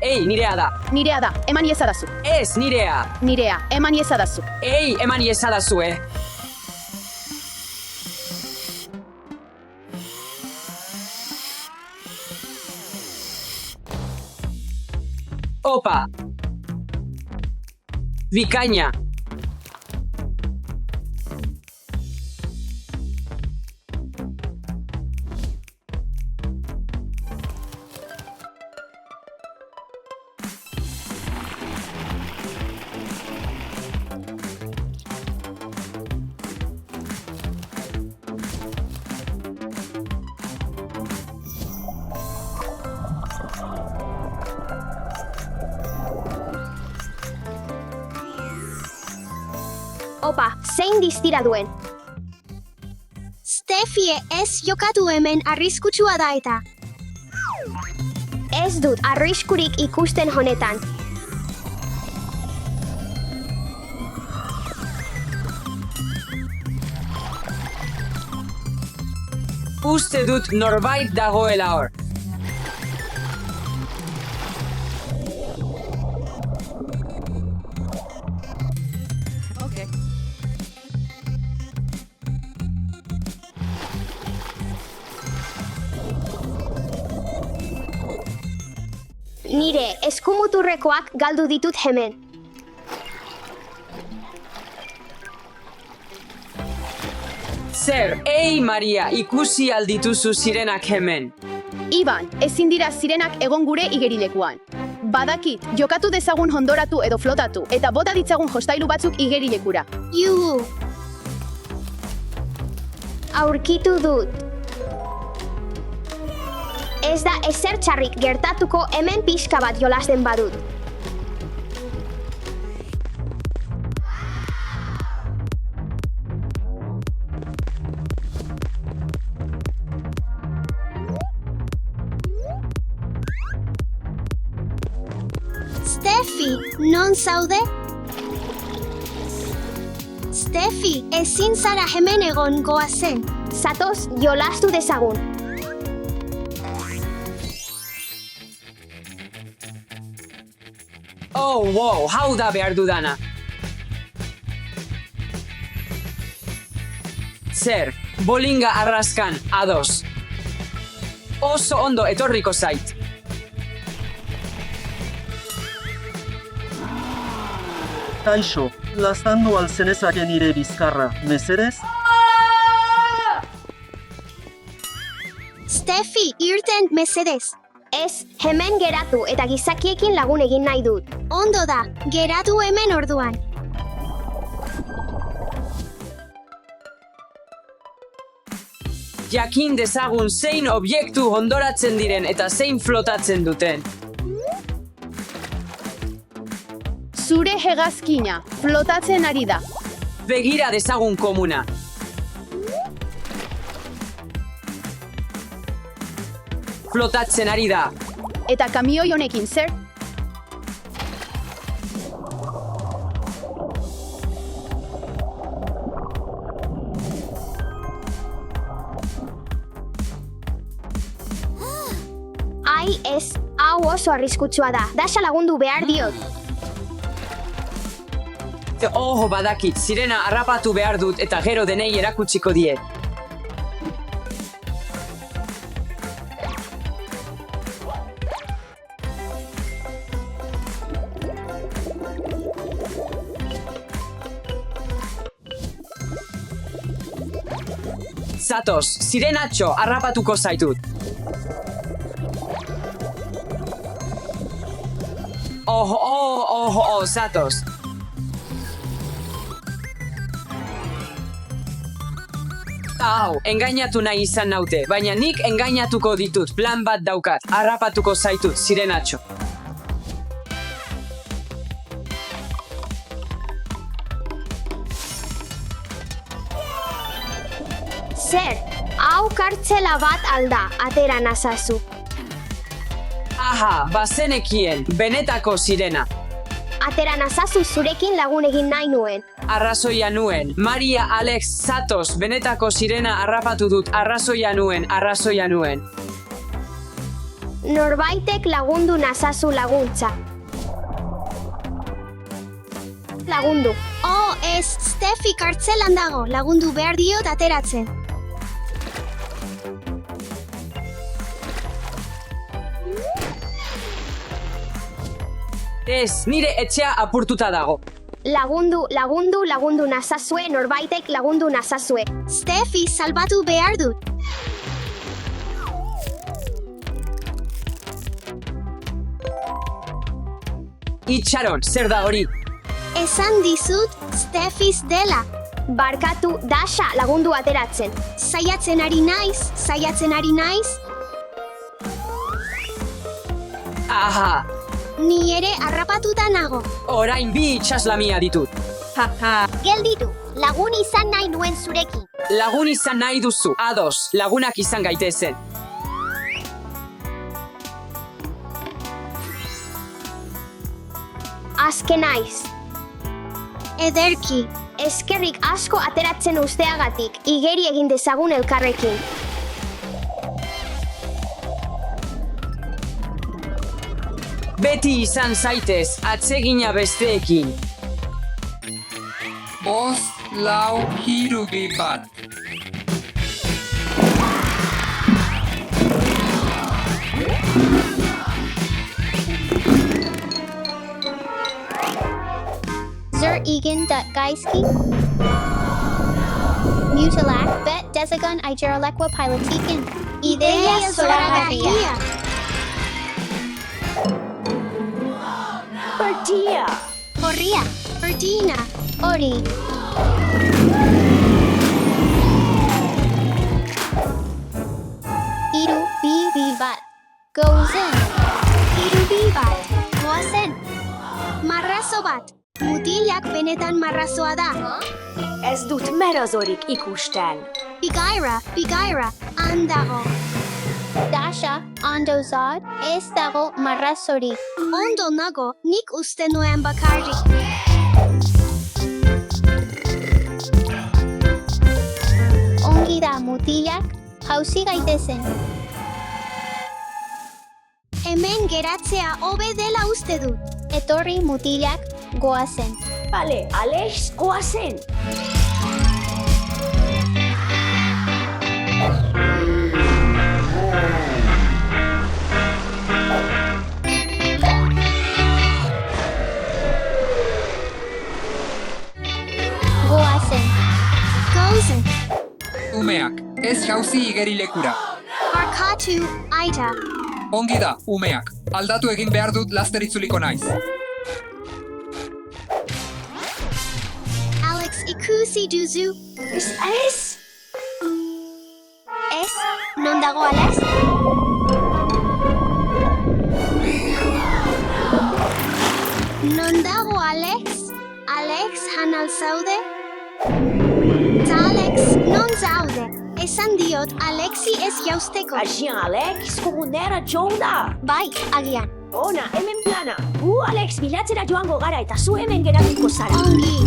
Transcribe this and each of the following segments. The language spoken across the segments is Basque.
Ei, nirea da. Nirea da, eman iezadazu. Ez, nirea. Nirea, eman iezadazu. Ei, eman iezadazu, Opa. Bikaina. Opa, zein distira duen? Steffi ez jokatu hemen arriskutsua da eta. Ez dut arriskurik ikusten honetan. Uste dut norbait dagoela hor. Nire eskumuturrekoak galdu ditut hemen. Zer, ei Maria, ikusi aldituzu zirenak hemen. Iban, ezin dira zirenak egon gure igerilekuan. Badakit, jokatu dezagun hondoratu edo flotatu, eta bota ditzagun jostailu batzuk igerilekura. Juhu. Aurkitu dut. Ez da ezer txarrik gertatuko hemen pixka bat jolasten badut. Steffi, non zaude? Steffi, ezin zara hemen egon goazen. Zatoz, jolastu dezagun. Oh, wow, hau da behar dudana. Zer, bolinga arraskan, ados. Oso ondo etorriko zait. Kaixo, laztandu alzenezake nire bizkarra, mesedez? Steffi, irten mesedez. Ez, hemen geratu eta gizakiekin lagun egin nahi dut. Ondo da, geratu hemen orduan. Jakin dezagun zein objektu hondoratzen diren eta zein flotatzen duten. Zure hegazkina, flotatzen ari da. Begira dezagun komuna. Flotatzen ari da. Eta kamioi honekin zer? Ai ez, hau oso arriskutsua da. Dasha lagundu behar diot. Oh, badakit, sirena harrapatu behar dut eta gero denei erakutsiko diet. Zatoz, sirenatxo, harrapatuko zaitut. Zatoz. Hau, engainatu nahi izan naute, baina nik engainatuko ditut, plan bat daukat, harrapatuko zaitut, sirenatxo. Zer, hau kartzela bat alda, atera nazazu. Aha, bazenekien, benetako sirena. Atera nazazu zurekin lagun egin nahi nuen. Arrazoia nuen. Maria, Alex, zatoz, benetako sirena harrapatu dut, arrazoia nuen. Norbaitek lagundu nazazu laguntza. Lagundu. Oh, ez, Steffi kartzelan dago, lagundu behar diot ateratzen. Ez, nire etxea apurtuta dago. Lagundu nazazue, norbaitek lagundu nazazue. Steffi salbatu behar dut. Itxaron, zer da hori? Esan dizut, Steffiz dela. Barkatu, Dasha lagundu ateratzen. Saiatzen ari naiz. Aha, Ni ere harrapatuta nago. orain bi itxaslamia ditut. Gelditu, lagun izan nahi nuen zurekin. Lagun izan nahi duzu, ados, lagunak izan gaitezen. Azken naiz. Ederki, eskerrik asko ateratzen usteagatik, igeri egin dezagun elkarrekin. Beti izan zaitez, atsegina besteekin. 5-4-3-2-1. Zer Egan.Gaiski Mutilak Bet Desagun Igeralekwa Pilotikin Ideia Soragaria Corria Perdina Ori Iru Bivat Goes in Iru Bivat Goes in Marrazo bat Mutilak benetan marrazoa da. Ez dut merazorik ikusten. Bigaira, handago. Dasha, ondozad, ez dago marrazorik. Ondo nago, nik uste nuen bakarrik. Ongi da mutilak, jauzi gaitezen. Hemen geratzea hobe dela uste dut. Etorri mutilak, goazen. Bale, Alex, goazen. Goazen. Umeak, ez jauzi igerilekura. Barkatu, Aita. Ongi da, umeak. Aldatu egin behar dut laster itzuliko naiz. Alex ikusi duzu. Ez? Ez? Non dago Alex? Non dago Alex? Alex, hanal zaude? Alex, non zaude. Esan diot, Alexi ez jausteko. Agian Alex, komunera joan da. Bai, agian. Ona, hemen plana. Gu Alex bilatzera joango gara eta zu hemen geratuko zara. Ongi.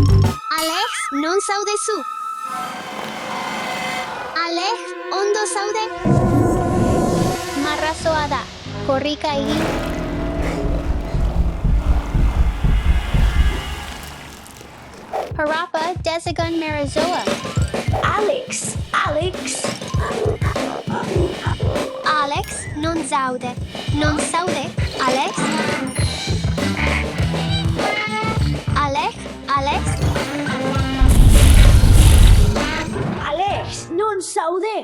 Alex, non zaudezu? Alex, ondo zaude? Marrazoa da. Korrika egin. Harapa, Desagun Marizoa. Alex. Alex, non zaude. Non zaude, Alex? Alex? Alex, non zaude.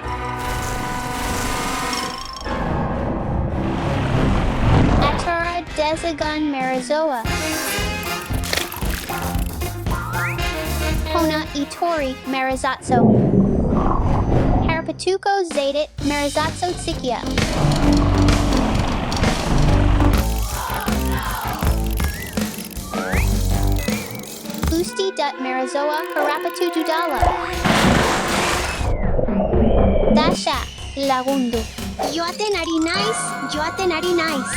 Atora, Desagun Marizoa. Hona Itori Marizatso. Harapatuko Zadit Marizatso Tsikia. Usti Dut Marizoa Harapatu Dudala. Dasha Lagundu. Joaten ari naiz.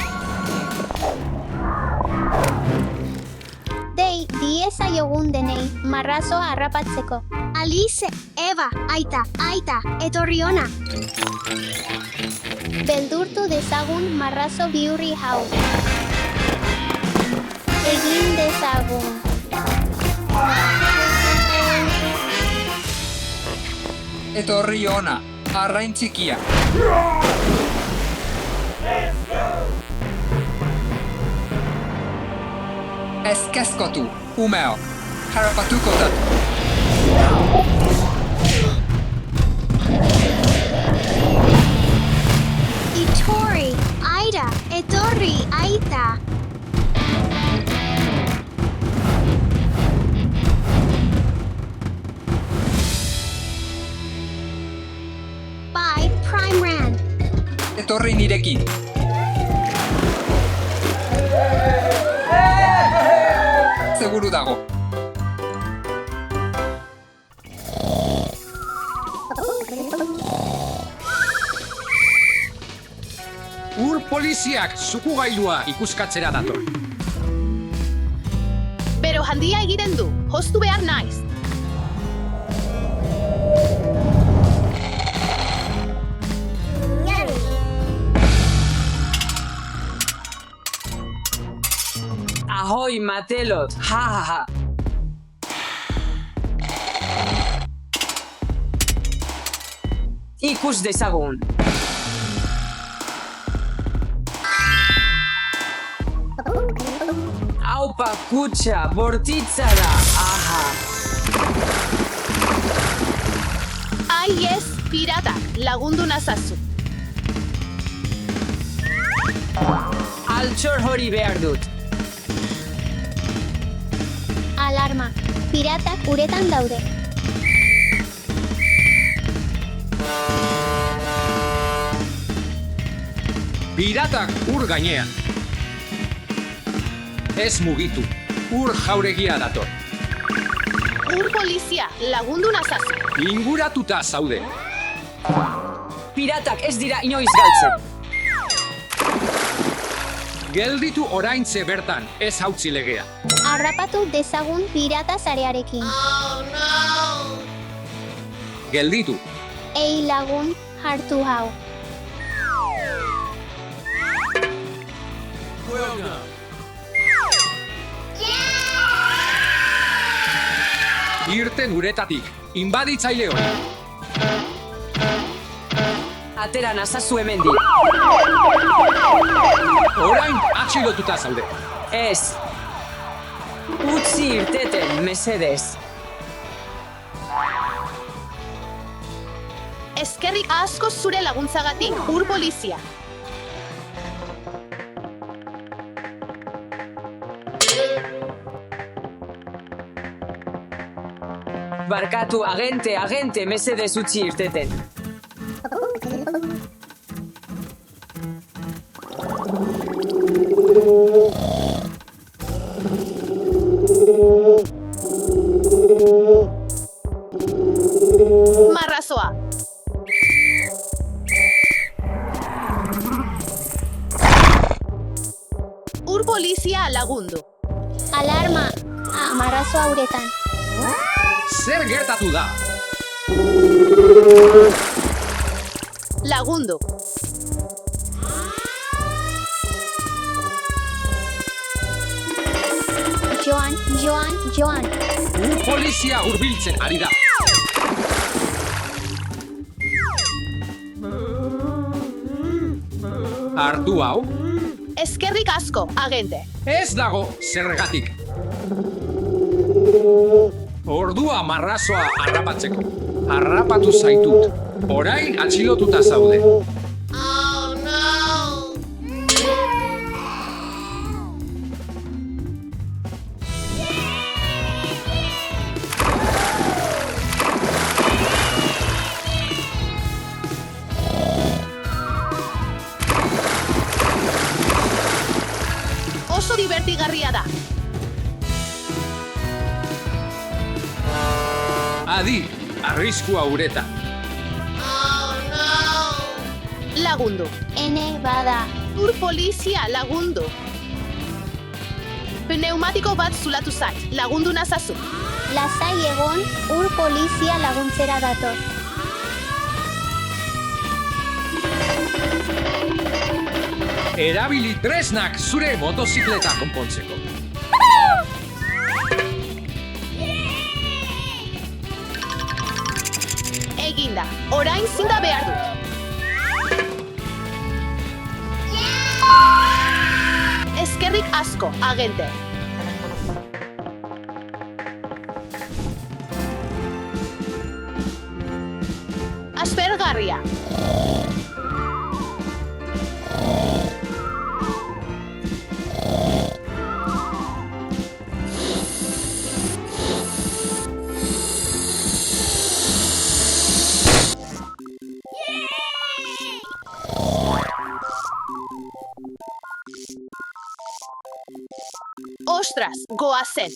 Dei, dieza jogun denei, marrazoa harrapatzeko. Alice, Eva, aita, etorri ona. Beldurtu dezagun marrazo bihurri hau. Egin dezagun. Etorri ona, arrain txikia. Ez kezkotu, umeok. Harrapatuko dut. Itorri, aira, etorri, aita. Bai, Prime Ran. Etorri nirekin. Seguru dago. Ur poliziak zukugailua ikuskatzera dator. Bero handia egiten du, joztu behar naiz. Ahoi, matelot, ha ha ha. Ikus dezagun. Aupa kutxa, bortitza da, aha. Ai ez, piratak, lagundu nazazu. Altxor hori behar dut. Alarma, piratak uretan daude. Piratak ur gainean. Ez mugitu, ur jauregia dator. Ur polizia, lagundu nazazu. Inguratuta zaude. Piratak ez dira inoiz galtzen. Gelditu oraintze bertan, ez hautzi legea. Harrapatu dezagun pirata zarearekin. Gelditu, Ei lagun, hartu hau. irten uretatik, inbaditzaile hori. Atera nazazu hemendik. Orain atxilotuta zaude. Ez. Utzi irteten, mesedez. Eskerrik asko zure laguntzagatik, ur polizia. Barkatu, agente, mesedez utzi irteten. Marrazoa. Ur polizia lagundu. Alarma! Marrazoa uretan. Zer gertatu da? Lagundu. Joan. Ur polizia hurbiltzen ari da. Hartu hau? Eskerrik asko, agente. Ez dago zergatik. Ordua marrazoa harrapatzeko. Harrapatu zaitut. Orain atxilotuta zaude. Oso divertigarria da. Adi, arriskua ureta. Lagundu. Ene bada. Ur polizia lagundu. Pneumatiko bat zulatu zait, lagundu nazazu. Lasai egon, ur polizia laguntzera dator. Erabili tresnak zure motozikleta konpontzeko. Eginda, orain zinda behar dut. Eskerrik asko, agente. Aspergarria. Ostras, goazen.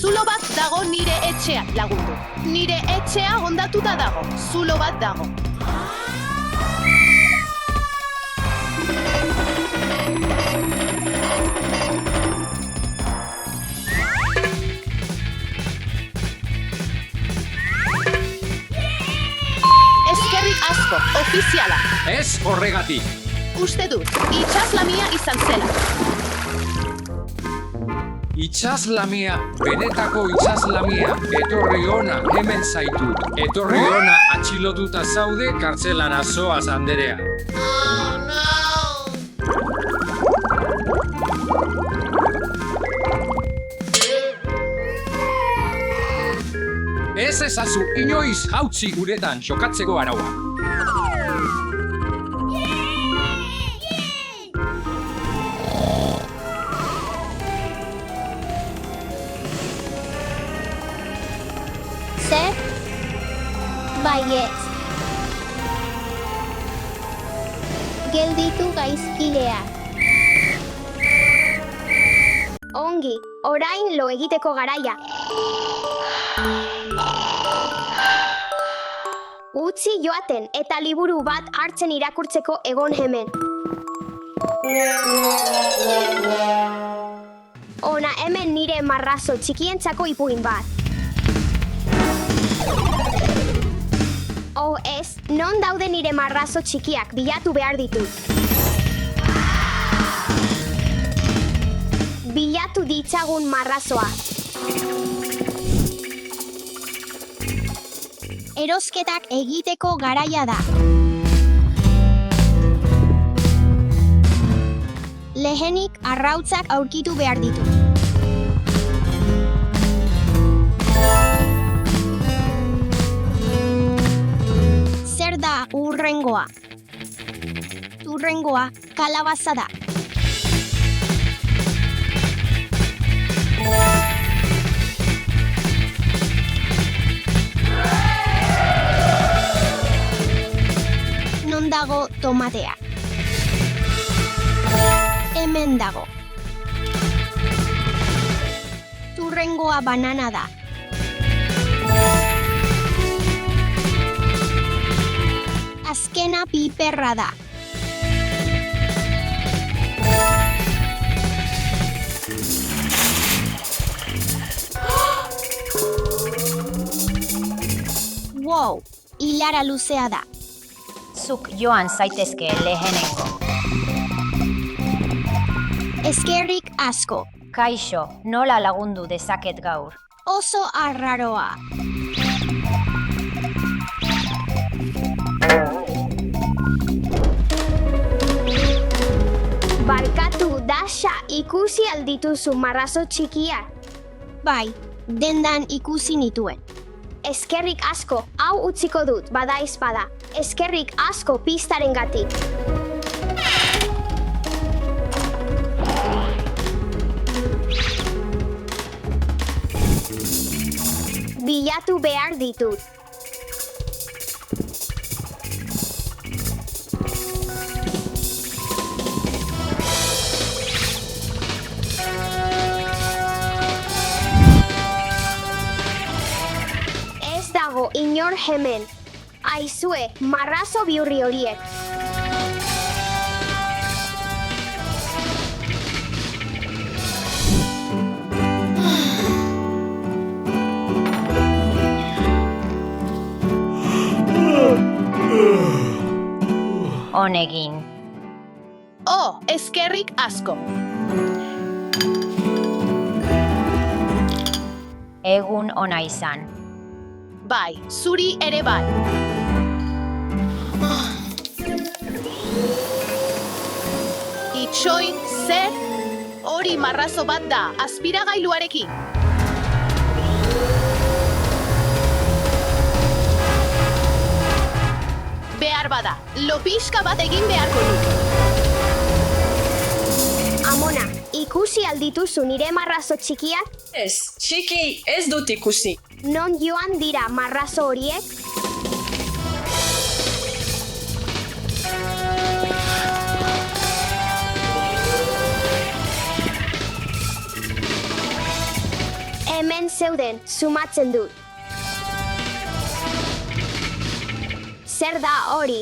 Zulo bat dago nire etxean, lagundu. Nire etxea hondatuta dago, zulo bat dago. Eskerrik asko, ofiziala. Ez horregatik. Uste dut, itsaslamia izan zela. Itsaslamia, benetako itsaslamia, etorri ona hemen zaitut. Etorri ona atxilotuta zaude kartzelara zoaz anderea. Ez ezazu inoiz hautsi uretan xokatzeko araua. Zer? Baietz. Gelditu gaizkileak. Ongi, orain lo egiteko garaia. Utzi joaten eta liburu bat hartzen irakurtzeko egon hemen. Ona hemen nire marrazo txikientzako ipuin bat. Oh ez, non daude nire marrazo txikiak bilatu behar ditut. Bilatu ditzagun marrazoa. Erosketak egiteko garaia da. Lehenik arrautzak aurkitu behar ditu. Zer da hurrengoa? Hurrengoa kalabaza da. Non dago tomatea? Hemen dago. Hurrengoa banana da. Azkena piperra da. Wow, hilara luzea da. Zuk joan zaitezke lehenengo. Eskerrik asko. Kaixo, nola lagundu dezaket gaur? Oso arraroa. Barkatu, Dasha, ikusi aldituzu marrazo txikiak. Bai, dendan ikusi nituen. Eskerrik asko, hau utziko dut, bada izpada. Eskerrik asko pistarengatik. Bilatu behar ditut. Ez dago inor hemen. Aizue, marrazo bihurri horiek. Honegin. Oh, eskerrik asko. Egun ona izan. Bai, zuri ere bai. Itxoin, zer? Hori marrazo bat da, aspiragailuarekin. Behar bada, lopixka bat egin beharko nuke. Amona, ikusi aldituzu nire marrazo txikiak? Ez, txiki ez dut ikusi. Non joan dira marrazo horiek? Hemen zeuden, sumatzen dut. Zer da hori?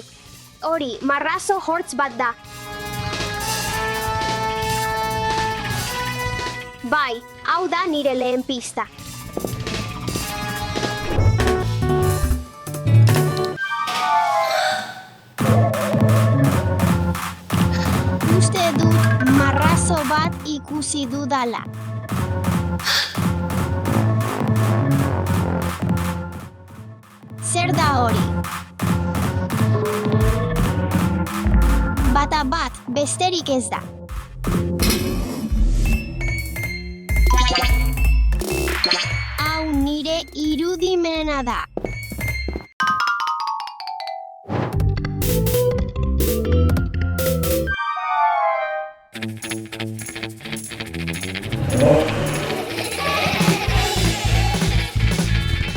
Hori, marrazo hortz bat da. Bai, hau da nire lehen pista. Uste dut marrazo bat ikusi dudala. Zer da hori? Bata bat, besterik ez da. Hau nire irudimena da.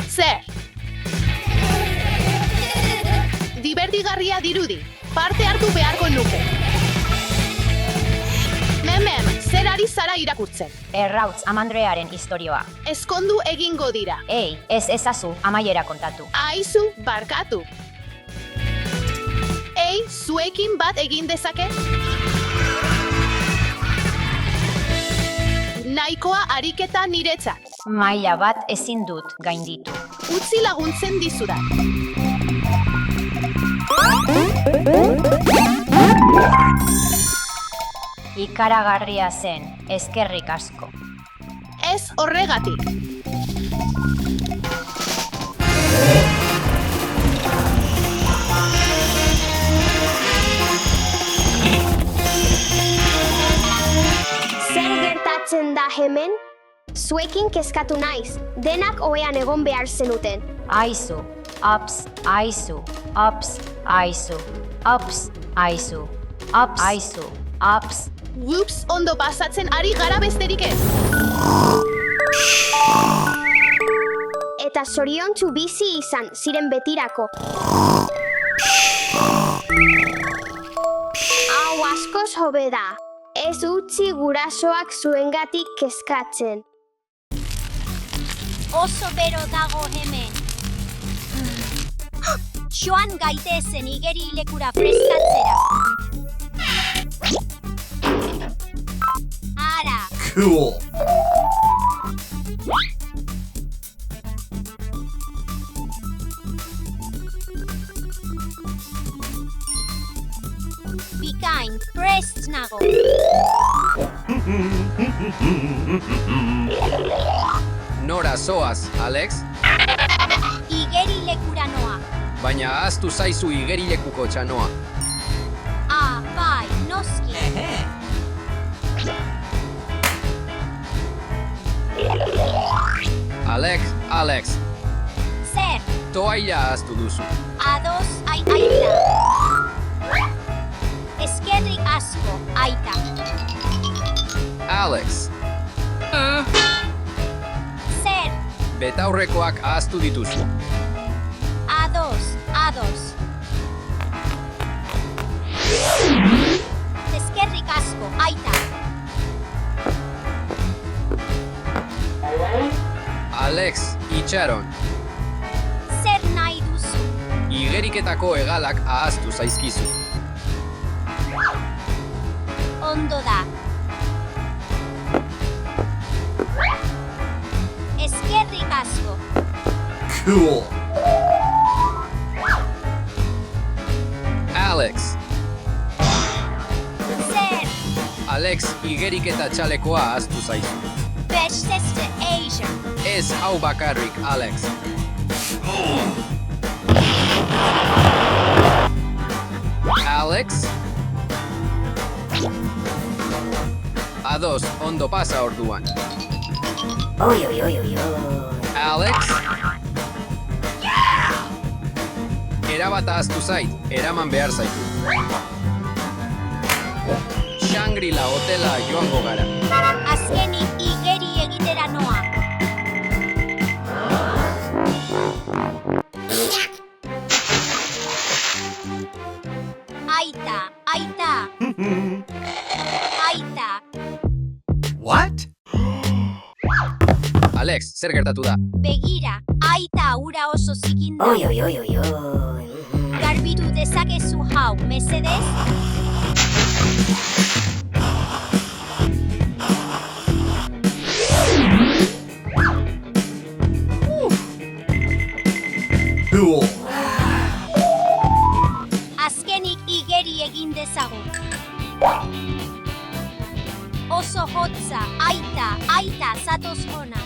Zer? Dibertigarria dirudi, parte hartu beharko nuke. Memem, zer ari zara irakurtzen? Errautz amandrearen istorioa. Ezkondu egingo dira. Ei, ez ezazu amaiera kontatu. Aizu, barkatu. Ei, zuekin bat egin dezake? Nahikoa ariketa niretzat. Maila bat ezin dut gainditu. Utzi laguntzen dizudan. Ikaragarria zen, eskerrik asko. Ez horregatik. Zer gertatzen da hemen? Zuekin kezkatu naiz, denak ohean egon behar zenuten. Aizu, ups, aizu, ups, aizu, ups, aizu, ups, aizu, ups. Whoops, ondo pasatzen ari gara besterik ez. Eta zoriontsu bizi izan ziren betirako. Hau askoz hobe da. Ez utzi gurasoak zuengatik kezkatzen. Oso bero dago hemen. Joan gaitezen igerilekura prestatzera. Ara. Cool. Bikain, prest nago. Nora zoaz, Alex? Igerilekura noa. Baina ahaztu zaizu igerilekuko txanoa. Ah, bai, noski. Alex, Zer, toaila ahaztu duzu. ados aita. Eskerrik asko, aita. Alex, Zer, betaurrekoak ahaztu dituzu. ados. Eskerrik asko, aita. Alex, itxaron. Zer nahi duzu? igeriketako hegalak ahaztu zaizkizu. Ondo da. Eskerrik asko. Cool. Alex. Zer, Alex, igeriketa txalekoa ahaztu zaizu. beste Asia. Ez hau bakarrik, Alex. Alex? Ados, ondo pasa orduan. Alex? Erabat ahaztu zait, eraman behar zaitu. Shangri-La hotela joango gara. Azkenik igeri egitera noa. Aita. What? Alex, zer gertatu da? Begira, aita ura oso zikinda. Garbitu dezakezu hau, mesedez? Cool. Azkenik igeri egin dezagun. Oso hotza, aita, zatoz hona.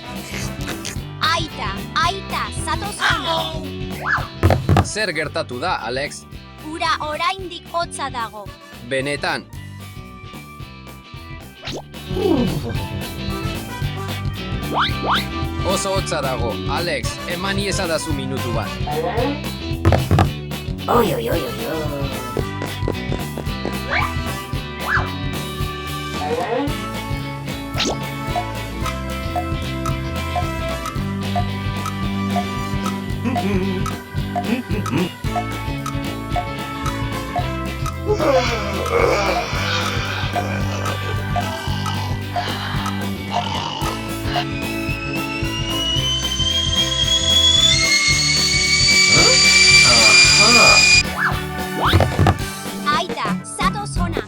Aita, zatoz hona. Zer gertatu da, Alex? Ura oraindik hotza dago. Benetan. Oso hotza dago, Alex, eman iezadazu minutu bat. Aita, zatoz hona.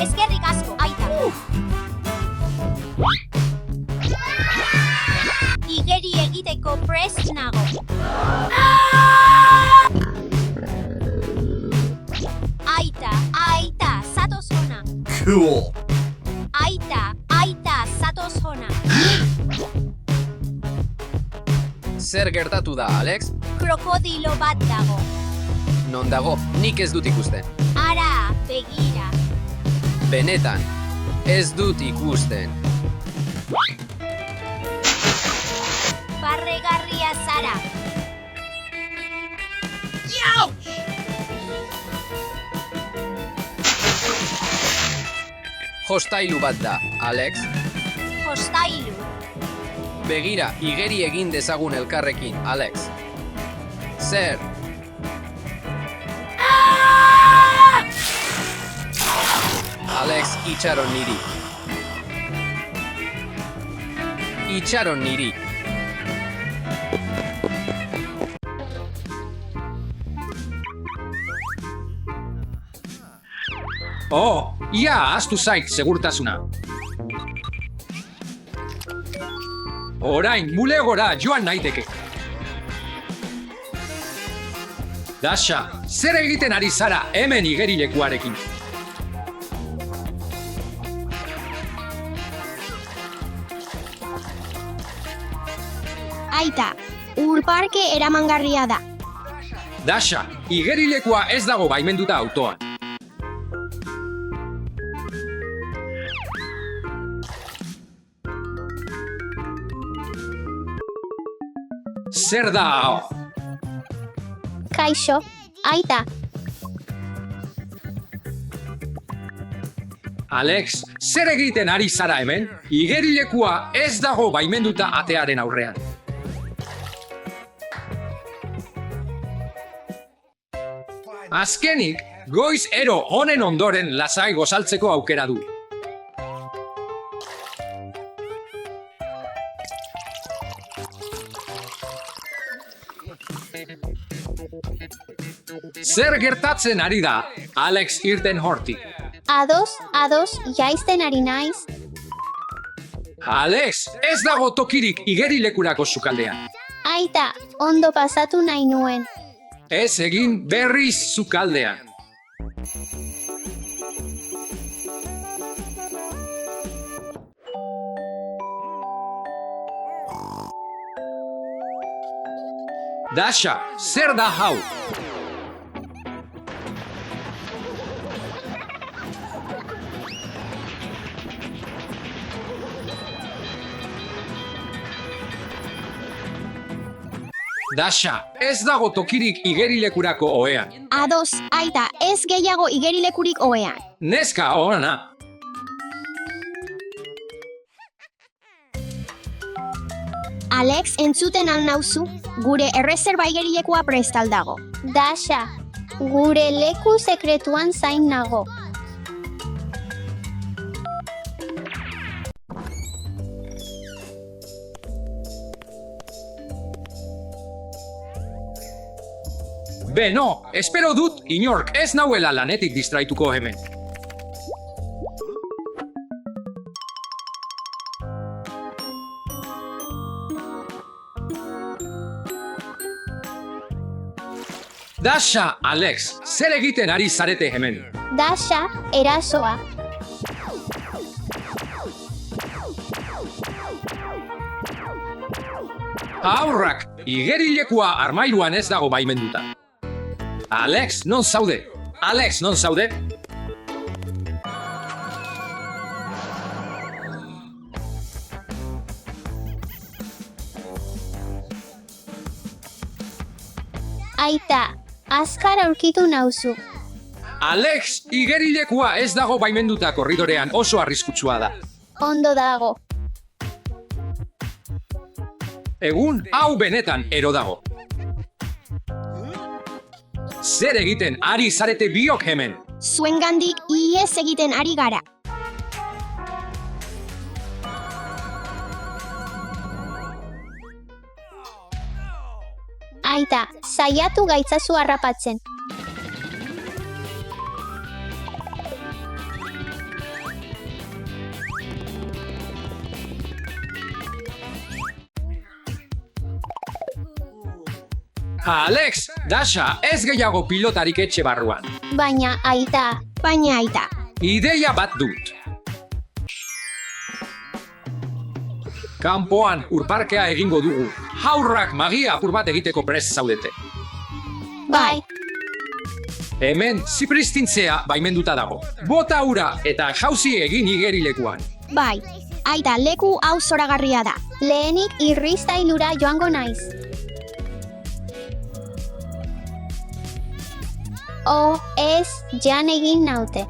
Eskerrik asko, aita. Igeri egiteko prest nago. Aita, zatoz hona. Cool. Aita, zatoz hona. Zer gertatu da, Alex? Krokodilo bat dago. Non dago, nik ez dut ikusten. Ara, begira. Benetan, ez dut ikusten. Barregarria zara. Hostailu bat da, Alex. Hostailu. Begira, igeri egin dezagun elkarrekin, Alex. Zer? Alex, itxaron niri. Itxaron niri. Oh, Ia ahaztu zait segurtasuna. Orain, bulegora joan naiteke. Dasha, zer egiten ari zara hemen igerilekuarekin? Aita, urparke eramangarria da. Dasha, igerilekua ez dago baimenduta autoan. Zer da hau? Kaixo, aita. Alex, zer egiten ari zara hemen? Igerilekua ez dago baimenduta atearen aurrean. Azkenik, Goiz ero honen ondoren lasai gozaltzeko aukera du. Zer gertatzen ari da, Alex irten hortik? Ados, jaizten ari naiz. Alex, ez dago tokirik igerilekurako sukaldean. Aita, ondo pasatu nahi nuen. Ez egin berriz sukaldean. Dasha, zer da hau? Dasha, ez dago tokirik igerilekurako ohean. Ados, aita, ez gehiago igerilekurik ohean. Neska ona. Alex, entzuten al nauzu, gure erreserba igerilekua prestal dago. Dasha, gure leku sekretuan zain nago. Beno, espero dut inork ez nauela lanetik distraituko hemen. Dasha, Alex, zer egiten ari zarete hemen? Dasha, erasoa. Haurrak, igerilekua armairuan ez dago baimenduta. Alex, non zaude? Alex, non zaude? Aita, azkar aurkitu nauzu. Alex, igerilekua ez dago baimenduta korridorean oso arriskutsua da. Ondo dago. Egun, hau benetan ero dago. Zer egiten ari zarete biok hemen? Zuengandik ihes egiten ari gara. Aita, saiatu gaitzazu harrapatzen. Alex, Dasha, ez gehiago pilotarik etxe barruan. Baina aita. Ideia bat dut. Kanpoan urparkea egingo dugu. Haurrak magia apur bat egiteko prest zaudete. Bai. Hemen zipristintzea baimenduta dago. Bota ura eta jauzi egin igerilekuan. Bai. Aita, leku hau zoragarria da. Lehenik irristailura joango naiz. Ez, jan egin naute.